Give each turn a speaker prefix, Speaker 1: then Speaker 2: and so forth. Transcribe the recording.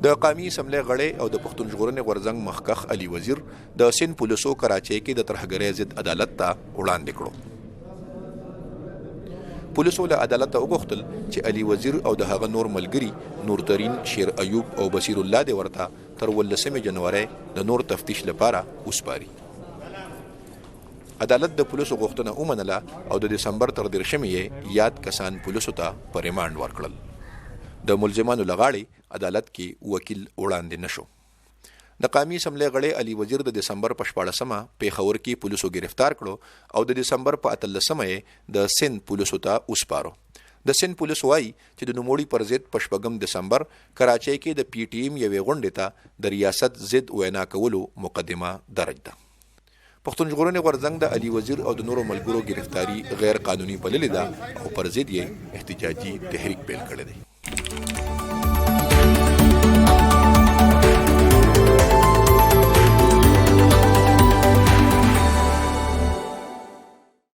Speaker 1: د قومي اسمبلۍ غړی او د پښتون ژغورنې غورځنګ مخکښ علي وزیر د سند پولیسو کراچۍ کې د ترهګرۍ ضد عدالت ته وړاندې کړو. پولیسو له عدالت ته وغوښتل چې علي وزیر او د هغه نور ملګري نورترین شیر ایوب او بصیر الله دې ورته تر 18 جنوري د نور تفتیش لپاره وسپاري. عدالت د پولیسو غوښتنه ومنله او د دسمبر تر 13 یاد کسان پولیسو ته په ریمانډ ورکړل. د ملزمانو لغاړي عدالت کې وکیل وړاندې نشو. د قومي اسمبلۍ غړی علي وزیر د دسمبر په 14مه پېښوره کې پولیسو گرفتار کړو او د دسمبر په 18مه د سند پولیسو ته وسپارو. د سند پولیس وایي چې د نوموړي پر ضد په 4 دسمبر کراچۍ کې د پی ټی ایم یوې غونډې ته د ریاست ضد وینا کولو مقدمه درج ده. پښتون ژغورنې غورځنګ د علي وزیر او د نورو ملګرو گرفتاری غیر قانوني بللې ده او پر ضد یې احتجاجي تحریک پیل کړی دی.